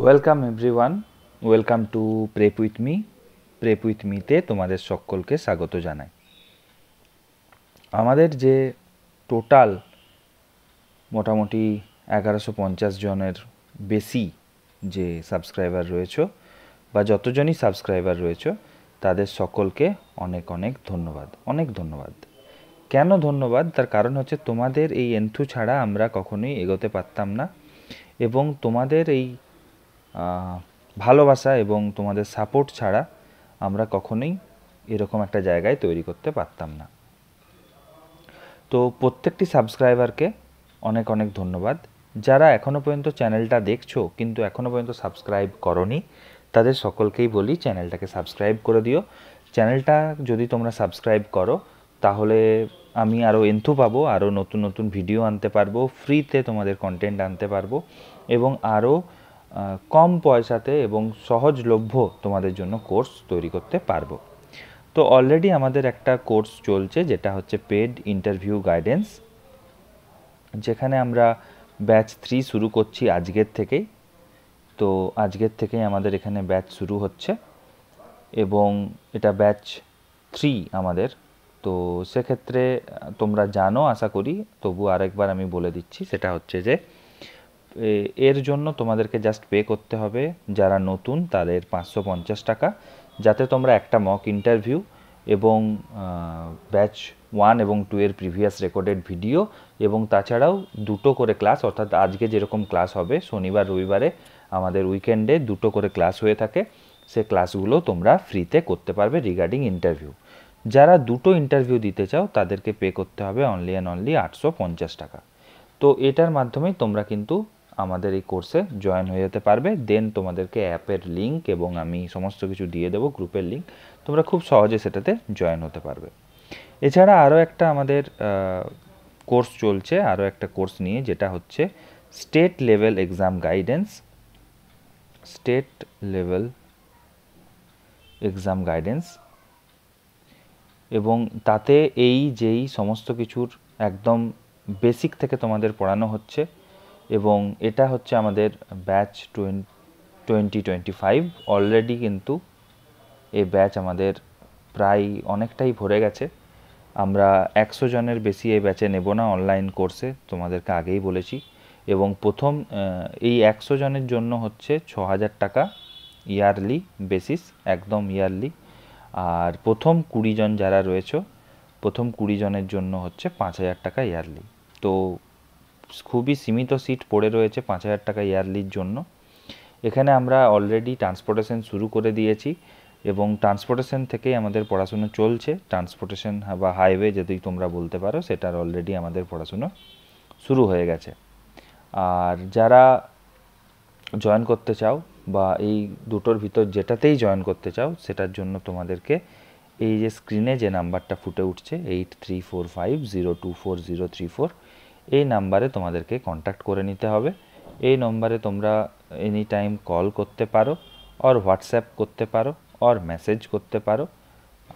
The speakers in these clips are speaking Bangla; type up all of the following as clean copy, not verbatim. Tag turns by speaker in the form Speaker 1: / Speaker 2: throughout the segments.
Speaker 1: Welcome everyone, welcome to prep with me. Prep with মিতে তোমাদের সকলকে স্বাগত জানাই। আমাদের যে টোটাল মোটামুটি 1150 জনের বেশি যে সাবস্ক্রাইবার রয়েছে বা যতজনই সাবস্ক্রাইবার রয়েছে তাদের সকলকে অনেক অনেক ধন্যবাদ, অনেক ধন্যবাদ। কেন ধন্যবাদ? তার কারণ হচ্ছে তোমাদের এই এন্থু ছাড়া আমরা কখনোই এগোতে পারতাম না, এবং তোমাদের এই ভালোবাসা এবং তোমাদের সাপোর্ট ছাড়া আমরা কখনোই এরকম একটা জায়গায় তৈরি করতে পারতাম না। তো প্রত্যেকটি সাবস্ক্রাইবারকে অনেক অনেক ধন্যবাদ। যারা এখনও পর্যন্ত চ্যানেলটা দেখছো কিন্তু এখনও পর্যন্ত সাবস্ক্রাইব করনি, তাদের সকলকেই বলি চ্যানেলটাকে সাবস্ক্রাইব করে দিও। চ্যানেলটা যদি তোমরা সাবস্ক্রাইব করো তাহলে আমি আরও এন্থু পাবো, আরও নতুন নতুন ভিডিও আনতে পারবো, ফ্রিতে তোমাদের কন্টেন্ট আনতে পারবো এবং আরও কম পয়সাতে এবং সহজলভ্য তোমাদের জন্য কোর্স তৈরি করতে পারবো। তো অলরেডি আমাদের একটা কোর্স চলছে যেটা হচ্ছে পেড ইন্টারভিউ গাইডেন্স, যেখানে আমরা ব্যাচ 3 শুরু করছি আজকের থেকেই। তো আজকের থেকেই আমাদের এখানে ব্যাচ শুরু হচ্ছে এবং এটা ব্যাচ 3 আমাদের। তো সেক্ষেত্রে তোমরা জানো আশা করি, তবু আরেকবার আমি বলে দিচ্ছি, সেটা হচ্ছে যে এর জন্য তোমাদেরকে জাস্ট পে করতে হবে যারা নতুন তাদের 550 টাকা, যাতে তোমরা একটা মক ইন্টারভিউ এবং ব্যাচ 1 এবং 2 এর প্রিভিয়াস রেকর্ডেড ভিডিও এবং তাছাড়াও দুটো করে ক্লাস, অর্থাৎ আজকে যেরকম ক্লাস হবে শনিবার রবিবারে আমাদের উইকেন্ডে দুটো করে ক্লাস হয়ে থাকে, সে ক্লাসগুলো তোমরা ফ্রিতে করতে পারবে রিগার্ডিং ইন্টারভিউ। যারা দুটো ইন্টারভিউ দিতে চাও তাদেরকে পে করতে হবে অনলি অ্যান্ড অনলি 850 টাকা। তো এটার মাধ্যমেই তোমরা কিন্তু আমাদের এই কোর্সে জয়েন হয়ে যেতে পারবে। দেন তোমাদেরকে অ্যাপের লিঙ্ক এবং আমি সমস্ত কিছু দিয়ে দেবো, গ্রুপের লিঙ্ক, তোমরা খুব সহজে সেটাতে জয়েন হতে পারবে। এছাড়া আরও একটা আমাদের কোর্স চলছে, আরও একটা কোর্স নিয়ে, যেটা হচ্ছে state level exam guidance. State level exam guidance, এবং তাতে যেই সমস্ত কিছুর একদম বেসিক থেকে তোমাদের পড়ানো হচ্ছে, এবং এটা হচ্ছে আমাদের ব্যাচ 2025। অলরেডি কিন্তু এই ব্যাচ আমাদের প্রায় অনেকটাই ভরে গেছে। আমরা 100 জনের বেশি এই ব্যাচে নেব না অনলাইন কোর্সে, তোমাদেরকে আগেই বলেছি। এবং প্রথম এই 100 জনের জন্য হচ্ছে 6000 টাকা ইয়ারলি বেসিস, একদম ইয়ারলি। আর প্রথম 20 জন যারা রয়েছে, প্রথম 20 জনের জন্য হচ্ছে 5000 টাকা ইয়ারলি। তো খুবই সীমিত সিট পড়ে রয়েছে 5000 টাকা ইয়ারলির জন্য। এখানে আমরা অলরেডি ট্রান্সপোর্টেশন শুরু করে দিয়েছি এবং ট্রান্সপোর্টেশন থেকেই আমাদের পড়াশুনো চলছে। ট্রান্সপোর্টেশন বা হাইওয়ে যদি তোমরা বলতে পারো, সেটার অলরেডি আমাদের পড়াশুনো শুরু হয়ে গেছে। আর যারা জয়েন করতে চাও বা এই দুটোর ভিতর যেটাতেই জয়েন করতে চাও, সেটার জন্য তোমাদেরকে এই যে স্ক্রিনে যে নাম্বারটা ফুটে উঠছে 8345024034, এই নাম্বারে তোমাদেরকে কন্ট্যাক্ট করে নিতে হবে। এই নম্বরে তোমরা এনি টাইম কল করতে পারো, অর হোয়াটসঅ্যাপ করতে পারো, অর মেসেজ করতে পারো।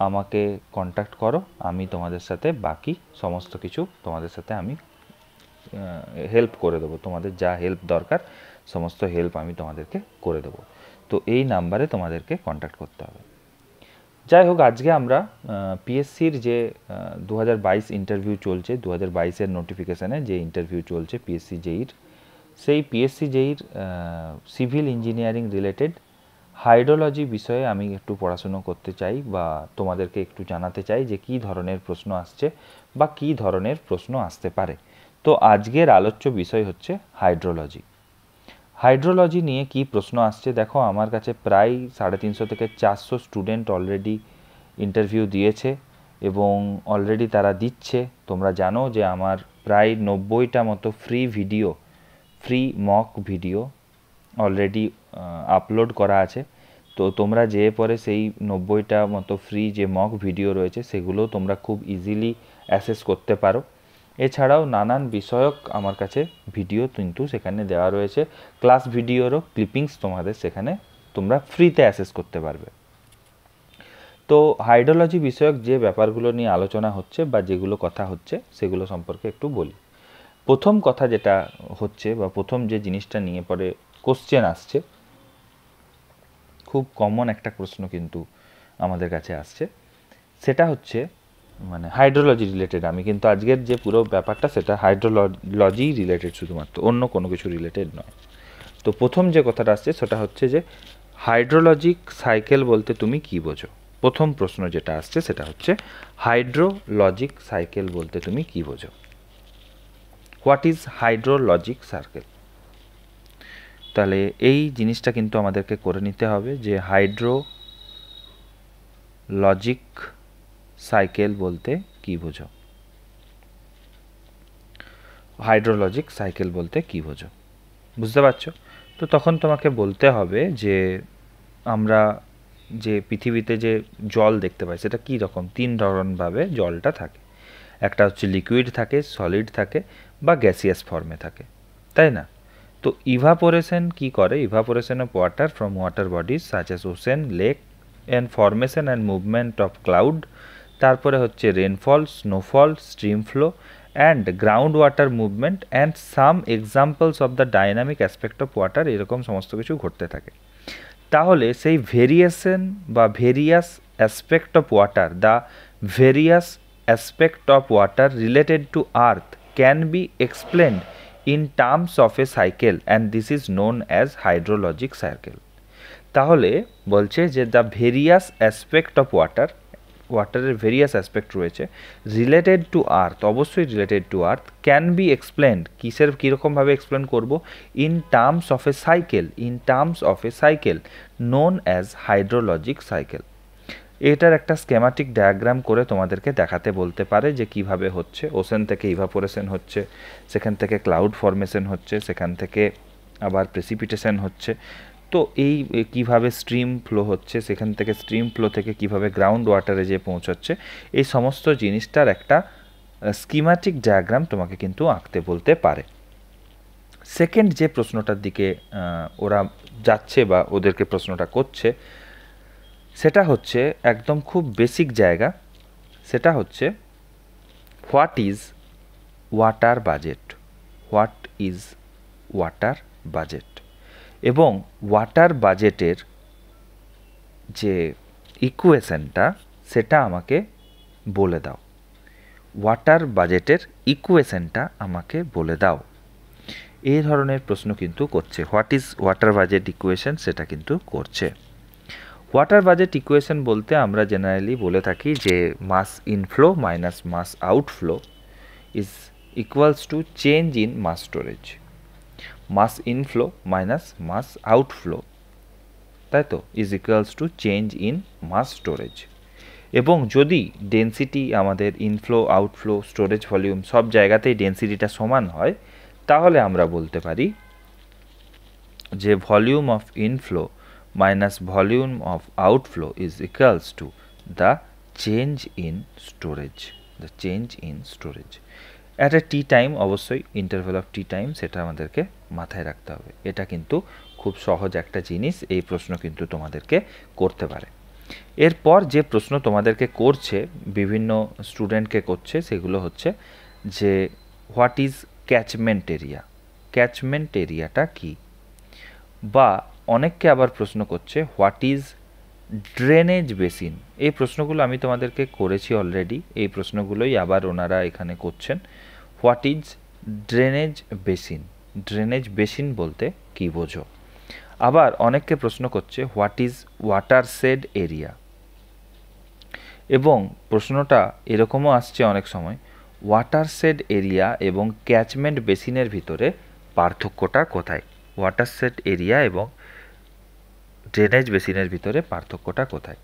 Speaker 1: আমাকে কন্ট্যাক্ট করো, আমি তোমাদের সাথে বাকি সমস্ত কিছু তোমাদের সাথে আমি হেল্প করে দেবো। তোমাদের যা হেল্প দরকার সমস্ত হেল্প আমি তোমাদেরকে করে দেবো। তো এই নাম্বারে তোমাদেরকে কন্ট্যাক্ট করতে হবে। যাই হোক, আজকে আমরা পিএসসির যে 2022 ইন্টারভিউ চলছে, 2022-এর নোটিফিকেশানে যে ইন্টারভিউ চলছে পিএসসি জেইর, সেই পিএসসি জেইর সিভিল ইঞ্জিনিয়ারিং রিলেটেড হাইড্রোলজি বিষয়ে আমি একটু পড়াশুনো করতে চাই বা তোমাদেরকে একটু জানাতে চাই যে কী ধরনের প্রশ্ন আসছে বা কী ধরনের প্রশ্ন আসতে পারে। তো আজকের আলোচ্য বিষয় হচ্ছে হাইড্রোলজি। হাইড্রোলজি নিয়ে কি প্রশ্ন আসছে দেখো, আমার কাছে প্রায় 350 থেকে 400 স্টুডেন্ট অলরেডি ইন্টারভিউ দিয়েছে এবং অলরেডি তারা দিচ্ছে। তোমরা জানো যে আমার প্রায় 90টা মতো free mock video already upload করা আছে। তো তোমরা যেয়ে পরে সেই 90টা মতো ফ্রি যে মক ভিডিও রয়েছে সেগুলো তোমরা খুব ইজিলি অ্যাসেস করতে পারো। এছাড়াও নানান বিষয়ক আমার কাছে ভিডিও কিন্তু সেখানে দেওয়া রয়েছে, ক্লাস ভিডিওরও ক্লিপিংস তোমাদের সেখানে তোমরা ফ্রিতে অ্যাসেস করতে পারবে। তো হাইড্রোলজি বিষয়ক যে ব্যাপারগুলো নিয়ে আলোচনা হচ্ছে বা যেগুলো কথা হচ্ছে সেগুলো সম্পর্কে একটু বলি। প্রথম কথা যেটা হচ্ছে বা প্রথম যে জিনিসটা নিয়ে পরে কোশ্চেন আসছে খুব কমন একটা প্রশ্ন কিন্তু আমাদের কাছে আসছে, সেটা হচ্ছে মানে হাইড্রোলজি রিলেটেড। আমি কিন্তু আজকের যে পুরো ব্যাপারটা সেটা হাইড্রোলজি রিলেটেড শুধুমাত্র, অন্য কোনো কিছু রিলেটেড নয়। তো প্রথম যে কথাটা আসছে সেটা হচ্ছে যে হাইড্রোলজিক সাইকেল বলতে তুমি কি বোঝো। প্রথম প্রশ্ন যেটা আসছে সেটা হচ্ছে হাইড্রোলজিক সাইকেল বলতে তুমি কি বোঝো। What is hydrologic circle? তাহলে এই জিনিসটা কিন্তু আমাদেরকে করে নিতে হবে যে হাইড্রোলজিক সাইকেল বলতে কি বোঝো। হাইড্রোলজিক সাইকেল বলতে কি বোঝো, বুঝতে পারছো? তো তখন তোমাকে বলতে হবে যে আমরা যে পৃথিবীতে যে জল দেখতে পাই সেটা কী রকম, তিন ধরনভাবে জলটা থাকে। একটা হচ্ছে লিকুইড থাকে, সলিড থাকে, বা গ্যাসিয়াস ফর্মে থাকে, তাই না? তো ইভাপোরেশন কি করে? Evaporation of water from water bodies such as ocean, lake and formation and movement of cloud. তারপরে হচ্ছে rainfall, snowfall, stream flow and ground water movement and some examples of the dynamic aspect of water, এরকম সমস্ত কিছু ঘটতে থাকে। তাহলে সেই ভেরিয়েশন বা various aspect of water, the various aspect of water related to earth can be explained in terms of a cycle and this is known as hydrologic cycle. তাহলে বলছে যে the various aspect of water, ওয়াটারের ভেরিয়াস অ্যাসপেক্ট রয়েছে, রিলেটেড টু আর্থ, অবশ্যই related to earth, can be explained, কিসের কীরকমভাবে এক্সপ্লেন করব, in terms of a cycle, in terms of a cycle known as hydrologic cycle. এটার একটা স্কেমাটিক ডায়াগ্রাম করে তোমাদেরকে দেখাতে বলতে পারে যে কিভাবে হচ্ছে, ওশেন থেকে ইভাপোরেশন হচ্ছে, সেখান থেকে ক্লাউড ফর্মেশন হচ্ছে, সেখান থেকে আবার প্রেসিপিটেশন হচ্ছে, তো এই কিভাবে স্ট্রিম ফ্লো হচ্ছে, সেখান থেকে স্ট্রিম ফ্লো থেকে কিভাবে গ্রাউন্ড ওয়াটারে যে পৌঁছচ্ছে, এই সমস্ত জিনিসটার একটা স্কিমাটিক ডায়াগ্রাম তোমাকে কিন্তু আঁকতে বলতে পারে। সেকেন্ড যে প্রশ্নটার দিকে ওরা যাচ্ছে বা ওদেরকে প্রশ্নটা করছে সেটা হচ্ছে একদম খুব বেসিক জায়গা, সেটা হচ্ছে what is water budget, what is water budget, এবং ওয়াটার বাজেটের যে ইকুয়েশনটা সেটা আমাকে বলে দাও। ওয়াটার বাজেটের ইকুয়েশনটা আমাকে বলে দাও, এই ধরনের প্রশ্ন কিন্তু করছে। What is water budget equation সেটা কিন্তু করছে। ওয়াটার বাজেট ইকুয়েশন বলতে আমরা জেনারেলি বলে থাকি যে mass inflow minus mass outflow is equals to change in mass storage. Mass inflow minus mass outflow, তাই তো, is equals to change in mass storage. এবং যদি ডেন্সিটি আমাদের ইনফ্লো, আউটফ্লো, স্টোরেজ ভলিউম সব জায়গাতেই ডেন্সিটিটা সমান হয়, তাহলে আমরা বলতে পারি যে volume of inflow minus volume of outflow is equals to the change in storage, the change in storage at a tea time, অবশ্যই ইন্টারভ্যাল অফ টি টাইম, সেটা আমাদেরকে মাথায় রাখতে হবে। এটা কিন্তু খুব সহজ একটা জিনিস, এই প্রশ্ন কিন্তু তোমাদেরকে করতে পারে। এরপর যে প্রশ্ন তোমাদেরকে করছে, বিভিন্ন স্টুডেন্টকে করছে, সেগুলো হচ্ছে যে what is catchment area, catchment এরিয়াটা কি, বা অনেককে আবার প্রশ্ন করছে হোয়াট ইজ ড্রেনেজ বেসিন। এই প্রশ্নগুলো আমি তোমাদেরকে করেছি অলরেডি, এই প্রশ্নগুলোই আবার ওনারা এখানে করছেন। What is drainage basin, drainage basin বলতে কি বোঝো। আবার অনেককে প্রশ্ন করছে হোয়াট ইজ ওয়াটারশেড এরিয়া, এবং প্রশ্নটা এরকমও আসছে অনেক সময়, ওয়াটারশেড এরিয়া এবং ক্যাচমেন্ট বেসিনের ভিতরে পার্থক্যটা কোথায়, ওয়াটারশেড এরিয়া এবং ড্রেনেজ বেসিনের ভিতরে পার্থক্যটা কোথায়।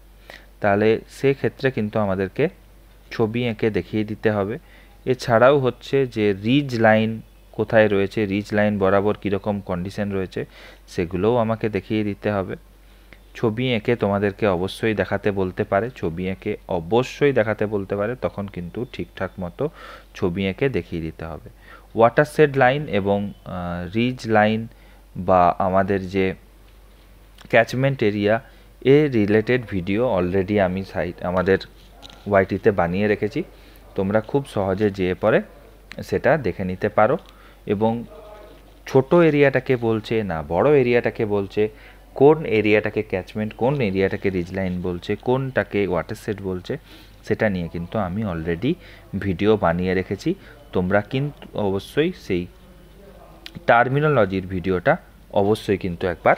Speaker 1: তাহলে সেক্ষেত্রে কিন্তু আমাদেরকে ছবি এঁকে দেখিয়ে দিতে হবে। এছাড়াও হচ্ছে যে রিজ লাইন কোথায় রয়েছে, রিজ লাইন বরাবর কীরকম কন্ডিশন রয়েছে, সেগুলোও আমাকে দেখিয়ে দিতে হবে। ছবি এঁকে তোমাদেরকে অবশ্যই দেখাতে বলতে পারে, ছবি এঁকে অবশ্যই দেখাতে বলতে পারে, তখন কিন্তু ঠিকঠাক মতো ছবি এঁকে দেখিয়ে দিতে হবে। ওয়াটারশেড লাইন এবং রিজ লাইন বা আমাদের যে ক্যাচমেন্ট এরিয়া, এর রিলেটেড ভিডিও অলরেডি আমি আমাদের ওয়াইটিতে বানিয়ে রেখেছি, তোমরা খুব সহজে যেয়ে পরে সেটা দেখে নিতে পারো। এবং ছোট এরিয়াটাকে বলছে না বড় এরিয়াটাকে বলছে, কোন এরিয়াটাকে ক্যাচমেন্ট, কোন এরিয়াটাকে রিজলাইন বলছে, কোনটাকে ওয়াটারশেড বলছে, সেটা নিয়ে কিন্তু আমি অলরেডি ভিডিও বানিয়ে রেখেছি। তোমরা কিন্তু অবশ্যই সেই টার্মিনোলজির ভিডিওটা অবশ্যই কিন্তু একবার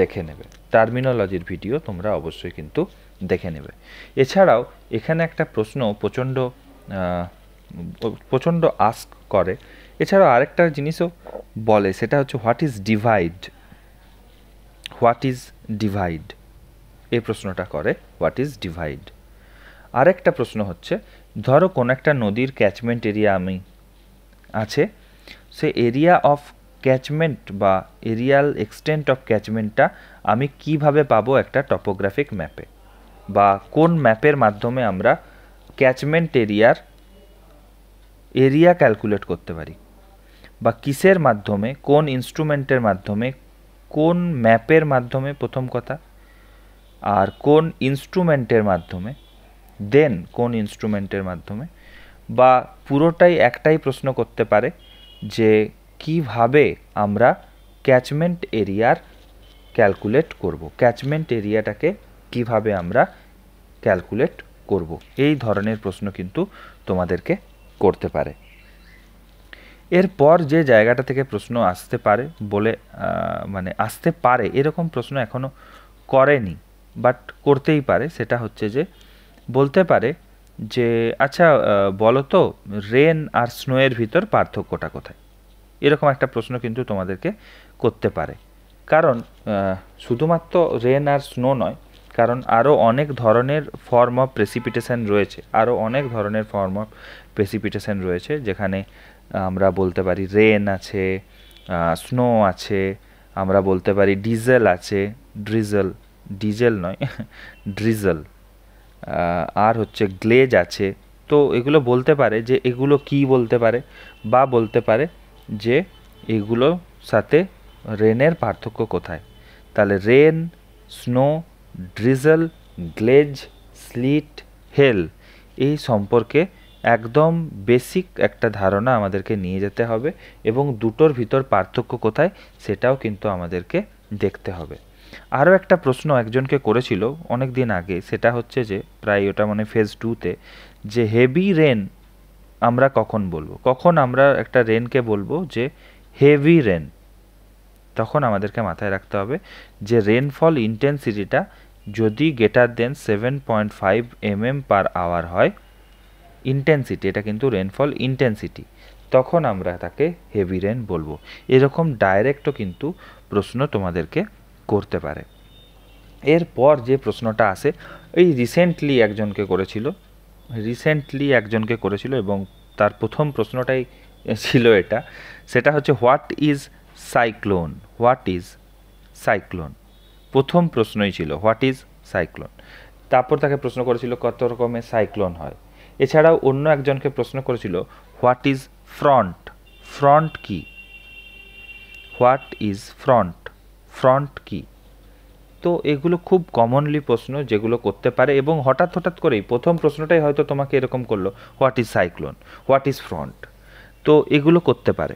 Speaker 1: দেখে নেবে। টার্মিনোলজির ভিডিও তোমরা অবশ্যই কিন্তু দেখে নেবে। এছাড়াও এখানে একটা প্রশ্ন প্রচণ্ড আস্ক করে, এছাড়াও আরেকটা জিনিসও বলে, সেটা হচ্ছে what is divide. What is divide, এই প্রশ্নটা করে, হোয়াট ইজ ডিভাইড। আরেকটা প্রশ্ন হচ্ছে, ধরো কোন একটা নদীর ক্যাচমেন্ট এরিয়া আছে, সে এরিয়া অফ ক্যাচমেন্ট বা এরিয়াল এক্সটেন্ট অফ ক্যাচমেন্টটা আমি কিভাবে পাবো একটা টপোগ্রাফিক ম্যাপে, বা কোন ম্যাপের মাধ্যমে আমরা ক্যাচমেন্ট এরিয়ার এরিয়া ক্যালকুলেট করতে পারি, বা কিসের মাধ্যমে, কোন ইনস্ট্রুমেন্টের মাধ্যমে, কোন ম্যাপের মাধ্যমে প্রথম কথা, আর কোন ইনস্ট্রুমেন্টের মাধ্যমে, দেন কোন ইনস্ট্রুমেন্টের মাধ্যমে, বা পুরোটাই একটাই প্রশ্ন করতে পারে যে কিভাবে আমরা ক্যাচমেন্ট এরিয়ার ক্যালকুলেট করব, ক্যাচমেন্ট এরিয়াটাকে কিভাবে আমরা ক্যালকুলেট করব, এই ধরনের প্রশ্ন কিন্তু তোমাদেরকে করতে পারে। এরপর যে জায়গাটা থেকে প্রশ্ন আসতে পারে বলে মানে আসতে পারে এরকম প্রশ্ন এখনও করেনি, বাট করতেই পারে, সেটা হচ্ছে যে বলতে পারে যে আচ্ছা বলো তো রেন আর স্নোয়ের ভিতর পার্থক্যটা কোথায়, এরকম একটা প্রশ্ন কিন্তু তোমাদেরকে করতে পারে। কারণ শুধুমাত্র রেন আর স্নো নয়, কারণ আরও অনেক ধরনের ফর্ম অফ প্রেসিপিটেশন রয়েছে, আরও অনেক ধরনের ফর্ম অফ প্রেসিপিটেশন রয়েছে, যেখানে আমরা বলতে পারি রেন আছে, স্নো আছে, আমরা বলতে পারি ডিজেল আছে, ডিজেল নয় ড্রিজল, আর হচ্ছে গ্লেজ আছে। তো এগুলো বলতে পারে যে এগুলো কি বলতে পারে, বা বলতে পারে যে এগুলো সাথে রেনের পার্থক্য কোথায়। তাহলে rain, snow, drizzle, glaze, sleet, hail, এই সম্পর্কে একদম বেসিক একটা ধারণা আমাদেরকে নিয়ে যেতে হবে, এবং দুটোর ভিতর পার্থক্য কোথায় সেটাও কিন্তু আমাদেরকে দেখতে হবে। আরও একটা প্রশ্ন একজনকে করেছিল অনেক দিন আগে, সেটা হচ্ছে যে প্রায় ওটা মানে ফেজ 2-তে, যে হেভি রেন আমরা কখন বলবো, কখন আমরা একটা রেনকে বলবো যে হেভি রেন। তখন আমাদেরকে মাথায় রাখতে হবে যে রেনফল ইন্টেন্সিটিটা যদি গ্রেটার দেন 7.5 mm/hour হয়, ইন্টেন্সিটি, এটা কিন্তু রেনফল ইন্টেন্সিটি, তখন আমরা তাকে হেভি রেন বলবো। এরকম ডাইরেক্টও কিন্তু প্রশ্ন তোমাদেরকে করতে পারে। এরপর যে প্রশ্নটা আসে, এই রিসেন্টলি একজনকে করেছিল এবং তার প্রথম প্রশ্নটাই ছিল এটা, সেটা হচ্ছে what is cyclone. What is cyclone, প্রথম প্রশ্নই ছিল হোয়াট ইজ সাইক্লোন। তারপর তাকে প্রশ্ন করেছিল কত রকমের সাইক্লোন হয়। এছাড়াও অন্য একজনকে প্রশ্ন করেছিল হোয়াট ইজ ফ্রন্ট। ফ্রন্ট কি, হোয়াট ইজ ফ্রন্ট, ফ্রন্ট কি। তো এগুলো খুব কমনলি প্রশ্ন যেগুলো করতে পারে, এবং হঠাৎ করেই প্রথম প্রশ্নটাই হয়তো তোমাকে এরকম করলো what is cyclone, what is front. তো এগুলো করতে পারে।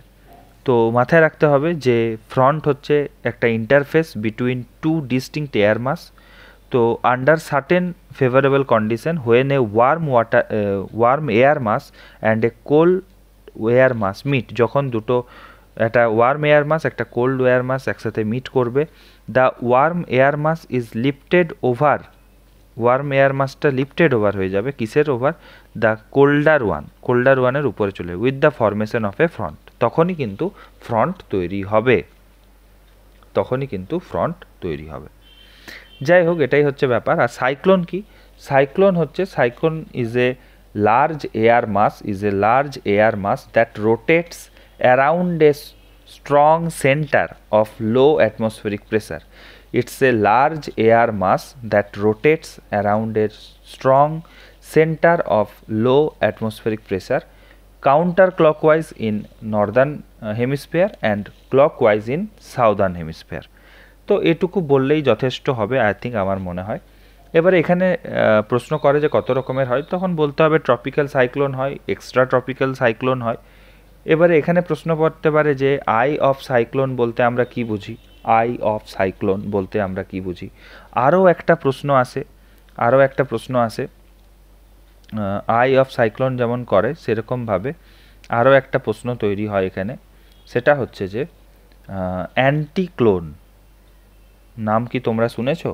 Speaker 1: তো মাথায় রাখতে হবে যে ফ্রন্ট হচ্ছে একটা interface between two distinct air mass. তো under certain favourable condition when a warm air mass and a cold air mass meet, যখন দুটো একটা ওয়ার্ম এয়ার মাস একটা কোল্ড এয়ার মাস একসাথে মিট করবে, the warm air mass is lifted over, warm air মাসটা লিফটেড ওভার হয়ে যাবে কিসের ওভার, দ্য কোল্ডার ওয়ানের উপরে চলে with the formation of a front, তখনই কিন্তু ফ্রন্ট তৈরি হবে, যাই হোক এটাই হচ্ছে ব্যাপার। আর সাইক্লোন কি, cyclone is a large air mass that rotates around a strong center of low atmospheric pressure. It's a large air mass that rotates around a strong center of low atmospheric pressure counterclockwise in northern hemisphere and clockwise in southern hemisphere. তো এটুকু বললেই যথেষ্ট হবে আই থিঙ্ক, আমার মনে হয়। এবারে এখানে প্রশ্ন করে যে কত রকমের হয়, তখন বলতে হবে ট্রপিক্যাল সাইক্লোন হয়, এক্সট্রা ট্রপিক্যাল সাইক্লোন হয়। এবারে এখানে প্রশ্ন করতে পারে যে আই অফ সাইক্লোন বলতে আমরা কি বুঝি। আই অফ সাইক্লোন বলতে আমরা কি বুঝি। আরও একটা প্রশ্ন আসে আই অফ সাইক্লোন যেমন করে সেরকমভাবে আরও একটা প্রশ্ন তৈরি হয় এখানে, সেটা হচ্ছে যে অ্যান্টিক্লোন নাম কি তোমরা শুনেছো,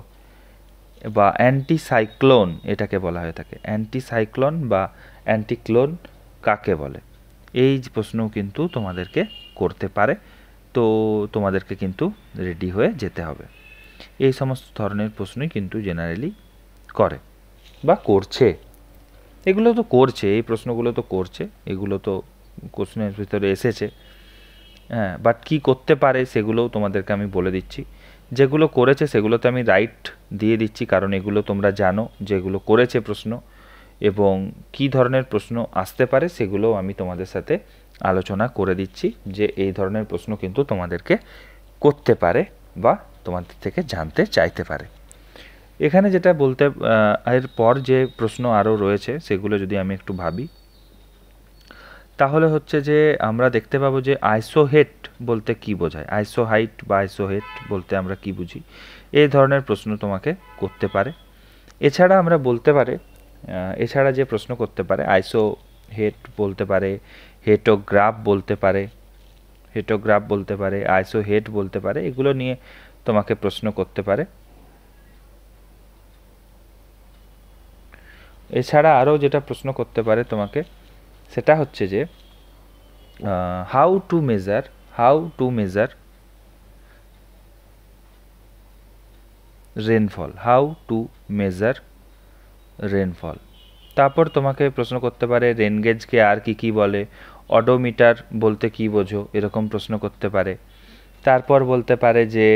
Speaker 1: বা অ্যান্টিসাইক্লোন এটাকে বলা হয়ে থাকে। অ্যান্টিসাইক্লোন বা অ্যান্টিক্লোন কাকে বলে, এই প্রশ্নও কিন্তু তোমাদেরকে করতে পারে। তো তোমাদেরকে কিন্তু রেডি হয়ে যেতে হবে। এই সমস্ত ধরনের প্রশ্নই কিন্তু জেনারেলি করে বা করছে, এগুলো তো করছে, এই প্রশ্নগুলো তো করছে, এগুলো তো কোশ্চেনের ভিতরে এসেছে। হ্যাঁ, বাট কী করতে পারে সেগুলোও তোমাদেরকে আমি বলে দিচ্ছি। যেগুলো করেছে সেগুলোতে আমি রাইট দিয়ে দিচ্ছি, কারণ এগুলো তোমরা জানো যেগুলো করেছে প্রশ্ন, এবং কী ধরনের প্রশ্ন আসতে পারে সেগুলোও আমি তোমাদের সাথে আলোচনা করে দিচ্ছি, যে এই ধরনের প্রশ্ন কিন্তু তোমাদেরকে করতে পারে বা তোমাদের থেকে জানতে চাইতে পারে। এখানে যেটা বলতে এরপর যে প্রশ্ন আরও রয়েছে সেগুলো যদি আমি একটু ভাবি, তাহলে হচ্ছে যে আমরা দেখতে পাবো যে আইসোহেট বলতে কি বোঝায়, আইসোহাইট বা আইসোহেট বলতে আমরা কি বুঝি, এই ধরনের প্রশ্ন তোমাকে করতে পারে। এছাড়া আমরা বলতে পারে, এছাড়া যে প্রশ্ন করতে পারে আইসোহেট বলতে পারে, হেটোগ্রাফ বলতে পারে, আইসোহেট বলতে পারে, এগুলো নিয়ে তোমাকে প্রশ্ন করতে পারে। এছাড়া আরও যেটা প্রশ্ন করতে পারে তোমাকে, সেটা হচ্ছে যে হাউ টু মেজার রেনফল। তারপর তোমাকে প্রশ্ন করতে পারে রেন গেজকে আর কি বলে, অডোমিটার বলতে কি বোঝো, এরকম প্রশ্ন করতে পারে। তারপর বলতে পারে যে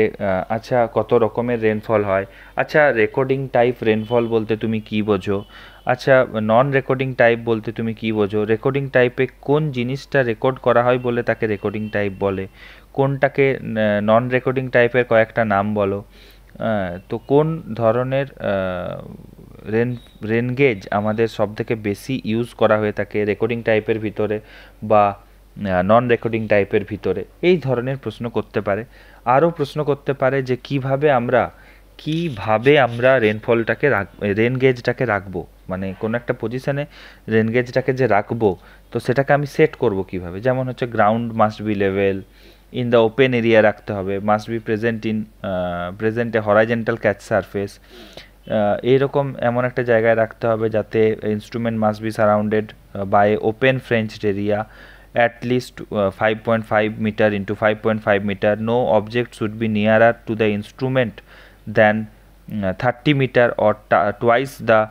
Speaker 1: আচ্ছা কত রকমের রেনফল হয়, আচ্ছা রেকর্ডিং টাইপ রেনফল বলতে তুমি কি বোঝো, আচ্ছা নন রেকর্ডিং টাইপ বলতে তুমি কি বোঝো, রেকর্ডিং টাইপে কোন জিনিসটা রেকর্ড করা হয় বলে তাকে রেকর্ডিং টাইপ বলে, কোনটাকে নন রেকর্ডিং টাইপের কয়েকটা নাম বলো। তো কোন ধরনের রেন গেজ আমাদের সবথেকে বেশি ইউজ করা হয়ে থাকে রেকর্ডিং টাইপের ভিতরে বা নন রেকর্ডিং টাইপের ভিতরে, এই ধরনের প্রশ্ন করতে পারে। আরও প্রশ্ন করতে পারে যে কিভাবে আমরা রেনফলটাকে রেন গেজটাকে রাখবো, মানে কোনো একটা পজিশানে রেন গেজটাকে যে রাখবো, তো সেটাকে আমি সেট করব কিভাবে। যেমন হচ্ছে ground must be level, in the open area রাখতে হবে, must be present a horizontal catch surface, এইরকম এমন একটা জায়গায় রাখতে হবে যাতে instrument must be surrounded by open fenced area at least 5.5 meter into 5.5 meter. No object should be nearer to the instrument than 30 meter or twice the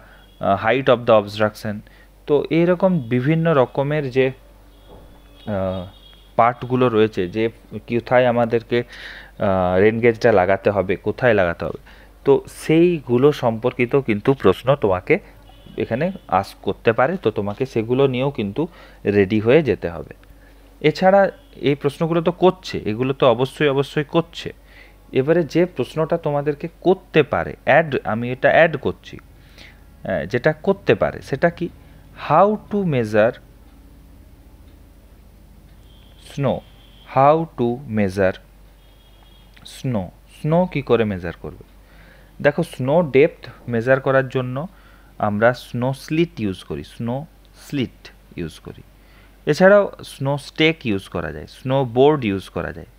Speaker 1: height of the obstruction. তো এইরকম বিভিন্ন রকমের যে পার্টগুলো রয়েছে, যে কোথায় আমাদেরকে রেন গেজটা লাগাতে হবে, কোথায় লাগাতে হবে, তো সেইগুলো সম্পর্কিত কিন্তু প্রশ্ন তোমাকে এখানে আস্ক করতে পারে। তো তোমাকে সেগুলো নিয়েও কিন্তু রেডি হয়ে যেতে হবে। এছাড়া এই প্রশ্নগুলো তো করছে, এগুলো তো অবশ্যই করছে। এবারে যে প্রশ্নটা তোমাদেরকে করতে পারে, আমি এটা অ্যাড করছি, যেটা করতে পারে সেটা কি, হাউ টু মেজার স্নো কি করে মেজার করবে। দেখো, স্নো ডেপথ মেজার করার জন্য আমরা স্নো স্লিট ইউজ করি, এছাড়াও স্নো স্টেক ইউজ করা যায়, স্নো বোর্ড ইউজ করা যায়,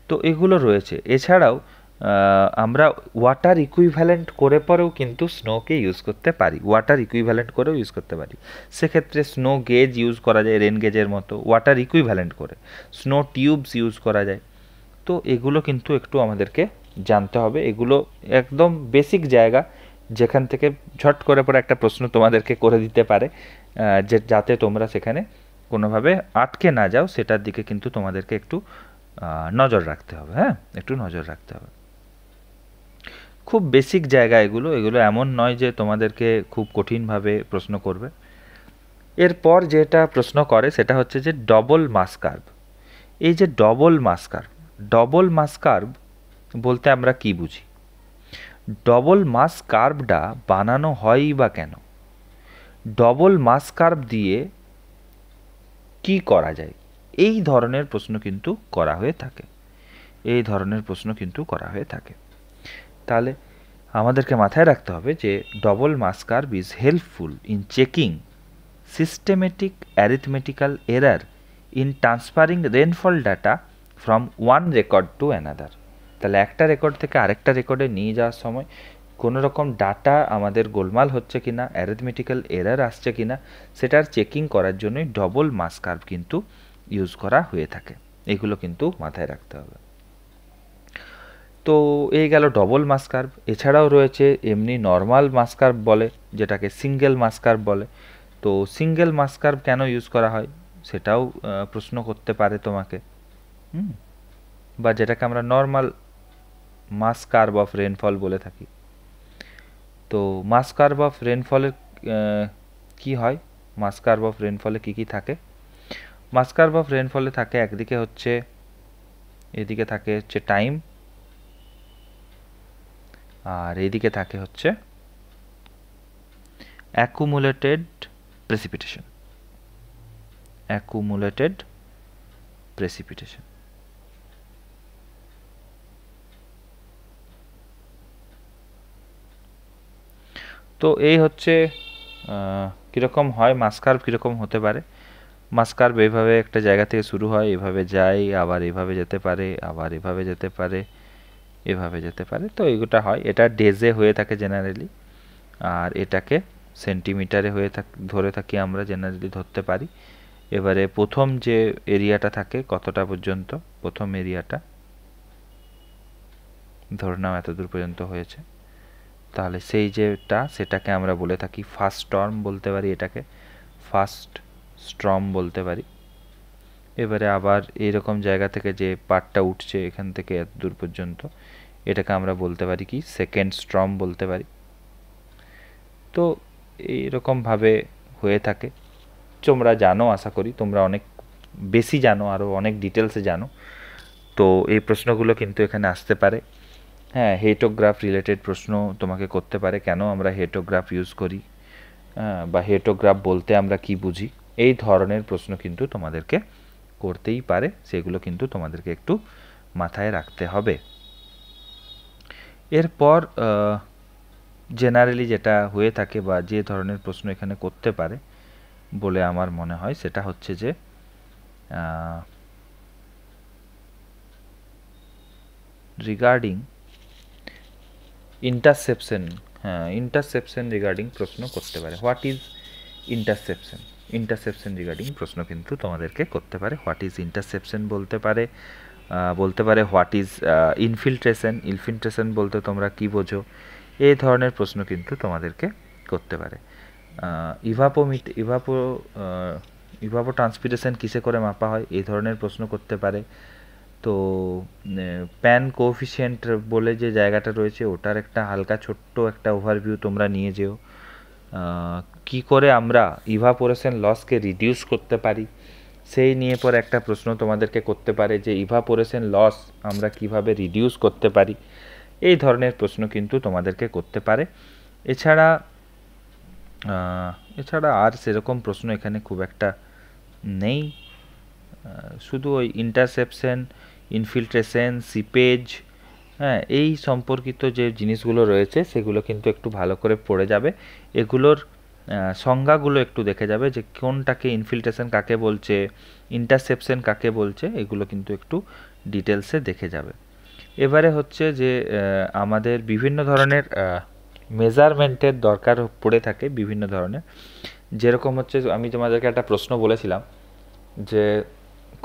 Speaker 1: তো এগুলো রয়েছে। এছাড়াও আমরা ওয়াটার ইকুইভ্যালেন্ট করে পরেও কিন্তু স্নোকে ইউজ করতে পারি, সেক্ষেত্রে স্নো গেজ ইউজ করা যায়, রেন গেজের মতো ওয়াটার ইকুইভ্যালেন্ট করে, স্নো টিউবস ইউজ করা যায়। তো এগুলো কিন্তু একটু আমাদেরকে জানতে হবে, এগুলো একদম বেসিক জায়গা যেখান থেকে ঝট করে পরে একটা প্রশ্ন তোমাদেরকে করে দিতে পারে, যাতে তোমরা সেখানে কোনোভাবে আটকে না যাও, সেটার দিকে কিন্তু তোমাদেরকে একটু নজর রাখতে হবে। হ্যাঁ, একটু নজর রাখতে হবে। খুব বেসিক জায়গা এগুলো এমন নয় যে তোমাদেরকে খুব কঠিনভাবে প্রশ্ন করবে। এরপর যেটা প্রশ্ন করে সেটা হচ্ছে যে ডবল মাস কার্ভ। এই যে ডবল মাস কার্ভ বলতে আমরা কি বুঝি, ডবল মাস কার্ভটা বানানো হয়ই বা কেন, ডবল মাস কার্ভ দিয়ে কি করা যায়, এই ধরনের প্রশ্ন কিন্তু করা হয়ে থাকে। এই ধরনের প্রশ্ন কিন্তু করা হয়ে থাকে। তাহলে আমাদেরকে মাথায় রাখতে হবে যে double mass curve is helpful in checking systematic arithmetical error in transferring rainfall data from one record to another. তাহলে একটা রেকর্ড থেকে আরেকটা রেকর্ডে নিয়ে যাওয়ার সময় কোনো রকম ডাটা আমাদের গোলমাল হচ্ছে কিনা, অ্যারিথমেটিক্যাল এরার আসছে কিনা, সেটার চেকিং করার জন্যই ডবল মাস কার্ভ কিন্তু ইউজ করা হয়ে থাকে। এগুলো কিন্তু মাথায় রাখতে হবে। তো এই গেল ডবল মাস কার্ভ। এছাড়াও রয়েছে এমনি নর্মাল মাস কার্ভ বলে, যেটাকে সিঙ্গেল মাস কার্ভ বলে। তো সিঙ্গেল মাস কার্ভ কেন ইউজ করা হয় সেটাও প্রশ্ন করতে পারে তোমাকে, বা যেটাকে আমরা normal mass curve of rainfall বলে থাকি। তো মাস কার্ভ অফ রেনফলের কি হয়, মাস কার্ভ অফ রেনফলে কি কি থাকে? মাস কার্ভ অফ রেনফলে থাকে একদিকে হচ্ছে, এদিকে থাকে হচ্ছে টাইম, আর এইদিকে থাকে হচ্ছে অ্যাকুমুলেটেড প্রেসিপিটেশন। Accumulated precipitation. তো এই হচ্ছে কীরকম হয় মাস কার্ভ, কীরকম হতে পারে। মাস কার্ভ এইভাবে একটা জায়গা থেকে শুরু হয়, এভাবে যায়, আবার এভাবে যেতে পারে, আবার এভাবে যেতে পারে, এভাবে যেতে পারে। তো এইটা হয়, এটা ডেজে হয়ে থাকে জেনারেলি, আর এটাকে সেন্টিমিটারে ধরে থাকি আমরা, জেনারেলি ধরতে পারি। এবারে প্রথম যে এরিয়াটা থাকে কতটা পর্যন্ত, প্রথম এরিয়াটা ধরে নাও এতদূর পর্যন্ত হয়েছে, তাহলে সেই যেটা সেটাকে আমরা বলে থাকি ফার্স্ট স্টর্ম বলতে পারি, এটাকে ফার্স্ট স্টর্ম বলতে পারি। এবারে আবার এইরকম জায়গা থেকে যে পার্টটা উঠছে এখান থেকে এত দূর পর্যন্ত, এটাকে আমরা বলতে পারি কি সেকেন্ড স্টর্ম বলতে পারি। তো এইরকমভাবে হয়ে থাকে। তোমরা জানো, আশা করি তোমরা অনেক বেশি জানো, আরও অনেক ডিটেলসে জানো। তো এই প্রশ্নগুলো কিন্তু এখানে আসতে পারে। হ্যাঁ, হেটোগ্রাফ রিলেটেড প্রশ্ন তোমাকে করতে পারে, কেন আমরা হেটোগ্রাফ ইউজ করি, বা হেটোগ্রাফ বলতে আমরা কি বুঝি, এই ধরনের প্রশ্ন কিন্তু তোমাদেরকে করতেই পারে। সেগুলো কিন্তু তোমাদেরকে একটু মাথায় রাখতে হবে। এরপর জেনারেলি যেটা হয়ে থাকে বা যে ধরনের প্রশ্ন এখানে করতে পারে বলে আমার মনে হয়, সেটা হচ্ছে যে রিগার্ডিং ইন্টারসেপশন। হ্যাঁ, ইন্টারসেপশন রিগার্ডিং প্রশ্ন করতে পারে। What is interception? Interception regarding প্রশ্ন কিন্তু তোমাদেরকে করতে পারে। হোয়াট ইজ ইন্টারসেপশন বলতে পারে, হোয়াট ইজ ইনফিল্ট্রেশন। ইনফিল্ট্রেশন বলতে তোমরা কি বোঝো, এই ধরনের প্রশ্ন কিন্তু তোমাদেরকে করতে পারে। ইভাপো ট্রান্সপিরেশন কিসে করে মাপা হয়, এই ধরনের প্রশ্ন করতে পারে। তো প্যান কোএফিসিয়েন্ট বলে যে জায়গাটা রয়েছে, ওটার একটা হালকা ছোট্ট একটা ওভারভিউ তোমরা নিয়ে যেও। কি করে আমরা ইভাপোরেশন লসকে রিডিউস করতে পারি, সেই নিয়ে পরে একটা প্রশ্ন তোমাদেরকে করতে পারে যে ইভাপোরেশন লস আমরা কিভাবে রিডিউস করতে পারি। এই ধরনের প্রশ্ন কিন্তু তোমাদেরকে করতে পারে। এছাড়া আর সেরকম প্রশ্ন এখানে খুব একটা নেই। শুধু ওই ইন্টারসেপশন, ইনফিল্ট্রেশন, সিপেজ, হ্যাঁ, এই সম্পর্কিত যে জিনিসগুলো রয়েছে সেগুলো কিন্তু একটু ভালো করে পড়ে যাবে। এগুলোর সংজ্ঞাগুলো একটু দেখে যাবে যে কোনটাকে ইনফিল্ট্রেশন কাকে বলছে, ইন্টারসেপশন কাকে বলছে, এগুলো কিন্তু একটু ডিটেলসে দেখে যাবে। এবারে হচ্ছে যে আমাদের বিভিন্ন ধরনের মেজারমেন্টের দরকার পড়ে থাকে, বিভিন্ন ধরনের। যেরকম হচ্ছে আমি তোমাদেরকে একটা প্রশ্ন বলেছিলাম যে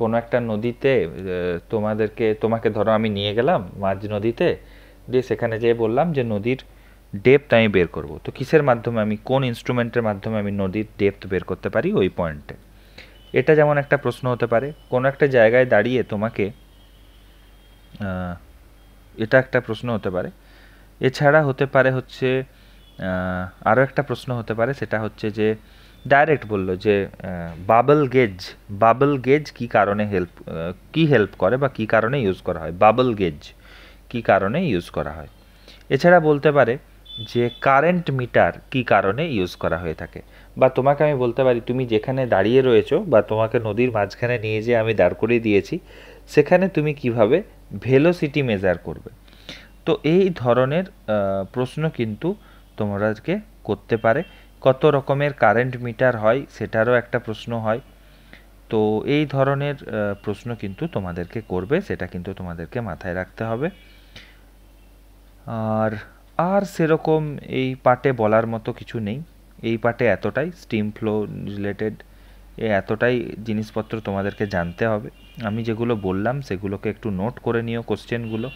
Speaker 1: কোনো একটা নদীতে তোমাকে ধরো আমি নিয়ে গেলাম মাঝ নদীতে, দিয়ে সেখানে যেয়ে বললাম যে নদীর ডেপথ আমি বের করব। তো কিসের মাধ্যমে, আমি কোন ইনস্ট্রুমেন্টের মাধ্যমে আমি নদীর ডেপথ বের করতে পারি ওই পয়েন্টে, এটা যেমন একটা প্রশ্ন হতে পারে। কোনো একটা জায়গায় দাঁড়িয়ে তোমাকে, এটা একটা প্রশ্ন হতে পারে। এছাড়া হতে পারে হচ্ছে আরও একটা প্রশ্ন হতে পারে, সেটা হচ্ছে যে ডাইরেক্ট বললো যে বাবল গেজ কী কারণে হেল্প করে বা কী কারণে ইউজ করা হয়, বাবল গেজ কী কারণে ইউজ করা হয়। এছাড়া বলতে পারে যে কারেন্ট মিটার কী কারণে ইউজ করা হয়ে থাকে। বা তোমাকে আমি বলতে পারি তুমি যেখানে দাঁড়িয়ে রয়েছো বা তোমাকে নদীর মাঝখানে নিয়ে যেয়ে আমি দাঁড় করিয়ে দিয়েছি, সেখানে তুমি কিভাবে ভেলোসিটি মেজার করবে। তো এই ধরনের প্রশ্ন কিন্তু তোমরাকে করতে পারে। কত রকমের কারেন্ট মিটার হয় সেটারও একটা প্রশ্ন হয়। তো এই ধরনের প্রশ্ন কিন্তু তোমাদেরকে করবে, সেটা কিন্তু তোমাদেরকে মাথায় রাখতে হবে। আর সেরকম এই পার্টে বলার মতো কিছু নেই। এই পার্টে এতটাই, স্টিম ফ্লো রিলেটেড এতটাই জিনিসপত্র তোমাদেরকে জানতে হবে। আমি যেগুলো বললাম সেগুলোকে একটু নোট করে নিও, কোশ্চেনগুলো।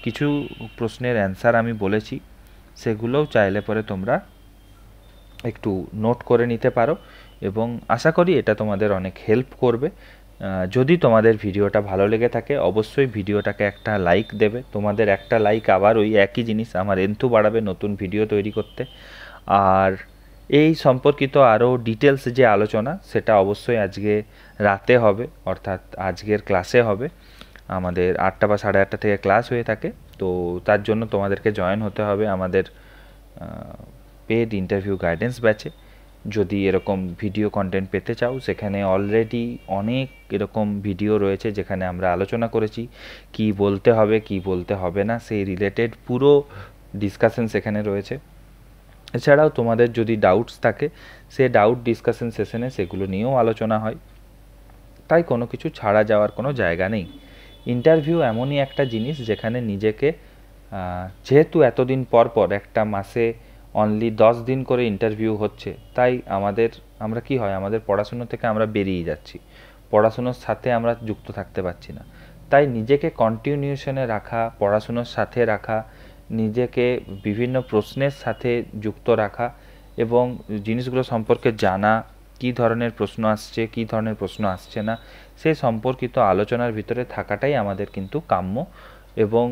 Speaker 1: কিছু প্রশ্নের অ্যান্সার আমি বলেছি, সেগুলোও চাইলে পরে তোমরা একটু নোট করে নিতে পারো, এবং আশা করি এটা তোমাদের অনেক হেল্প করবে। যদি তোমাদের ভিডিওটা ভালো লেগে থাকে অবশ্যই ভিডিওটাকে একটা লাইক দেবে। তোমাদের একটা লাইক আবার ওই একই জিনিস আমার এন্থু বাড়াবে নতুন ভিডিও তৈরি করতে। আর এই সম্পর্কিত আরও ডিটেলস যে আলোচনা সেটা অবশ্যই আজকে রাতে হবে, অর্থাৎ আজকের ক্লাসে হবে। আমাদের 8টা বা 8:30 থেকে ক্লাস হয়ে থাকে। তো তার জন্য তোমাদেরকে জয়েন হতে হবে আমাদের পেড ইন্টারভিউ গাইডেন্স ব্যাচে। যদি এরকম ভিডিও কন্টেন্ট পেতে চাও, সেখানে অলরেডি অনেক এরকম ভিডিও রয়েছে যেখানে আমরা আলোচনা করেছি কি বলতে হবে কি বলতে হবে না, সেই রিলেটেড পুরো ডিসকাশন সেখানে রয়েছে। এছাড়াও তোমাদের যদি ডাউটস থাকে সে ডাউট ডিসকাশন সেশনে সেগুলো নিয়েও আলোচনা হয়। তাই কোনো কিছু ছাড়া যাওয়ার কোনো জায়গা নেই। ইন্টারভিউ এমনই একটা জিনিস যেখানে নিজেকে, যেহেতু এতদিন পর পর একটা মাসে অনলি 10 দিন করে ইন্টারভিউ হচ্ছে, তাই আমরা কি হয়, আমাদের পড়াশুনো থেকে আমরা বেরিয়ে যাচ্ছি, পড়াশুনোর সাথে আমরা যুক্ত থাকতে পারছি না। তাই নিজেকে কন্টিনিউশনে রাখা, পড়াশুনোর সাথে রাখা, নিজেকে বিভিন্ন প্রশ্নের সাথে যুক্ত রাখা এবং জিনিসগুলো সম্পর্কে জানা, কী ধরনের প্রশ্ন আসছে কী ধরনের প্রশ্ন আসছে না সে সম্পর্কিত আলোচনার ভিতরে থাকাটাই আমাদের কিন্তু কাম্য। এবং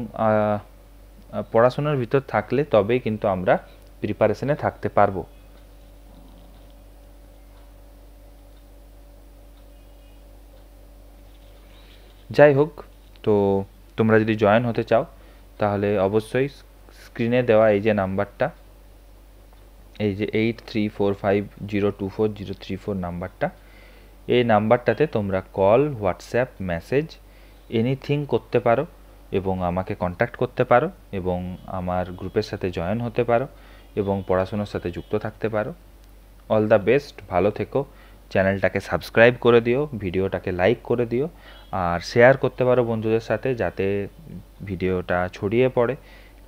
Speaker 1: পড়াশোনার ভিতর থাকলে তবেই কিন্তু আমরা প্রিপারেশনে থাকতে পারবো। যাই হোক, তো তোমরা যদি জয়েন হতে চাও তাহলে অবশ্যই স্ক্রিনে দেওয়া এই যে নাম্বারটা, এই যে 8345024034 নাম্বারটা, এই নাম্বারটাতে তোমরা কল, হোয়াটসঅ্যাপ, মেসেজ এনিথিং করতে পারো এবং আমাকে কন্ট্যাক্ট করতে পারো এবং আমার গ্রুপের সাথে জয়েন হতে পারো এবং পড়াশোনার সাথে যুক্ত থাকতে পারো। অল দ্য বেস্ট, ভালো থেকো। চ্যানেলটাকে সাবস্ক্রাইব করে দিও, ভিডিওটাকে লাইক করে দিও, আর শেয়ার করতে পারো বন্ধুদের সাথে, যাতে ভিডিওটা ছড়িয়ে পড়ে,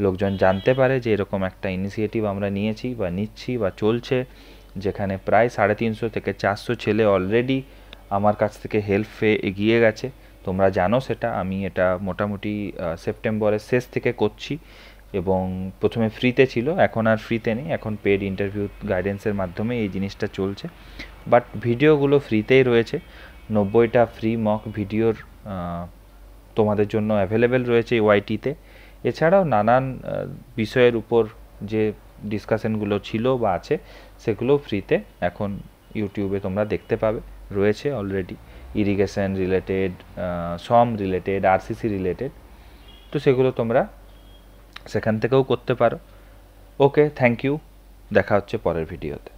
Speaker 1: লোকজন জানতে পারে যে এরকম একটা ইনিশিয়েটিভ আমরা নিয়েছি বা নিচ্ছি বা চলছে, যেখানে প্রায় 350 থেকে 400 ছেলে অলরেডি আমার কাছ থেকে হেল্প পেয়ে এগিয়ে গেছে। তোমরা জানো সেটা, আমি এটা মোটামুটি সেপ্টেম্বরের শেষ থেকে করছি এবং প্রথমে ফ্রিতে ছিল, এখন আর ফ্রিতে নেই, এখন পেড ইন্টারভিউ গাইডেন্সের মাধ্যমে এই জিনিসটা চলছে। বাট ভিডিওগুলো ফ্রিতেই রয়েছে, 90টা ফ্রি মক ভিডিওর তোমাদের জন্য অ্যাভেলেবেল রয়েছে ওয়াইটিতে। এছাড়াও নানান বিষয়ের উপর যে ডিসকাশনগুলো ছিল বা আছে সেগুলো ফ্রিতে এখন ইউটিউবে তোমরা দেখতে পাবে, রয়েছে অলরেডি, ইরিগেশন রিলেটেড, সম রিলেটেড, আরসিসি রিলেটেড। তো সেগুলো তোমরা সেখান থেকেও করতে পারো। ওকে, থ্যাংক ইউ, দেখা হচ্ছে পরের ভিডিওতে।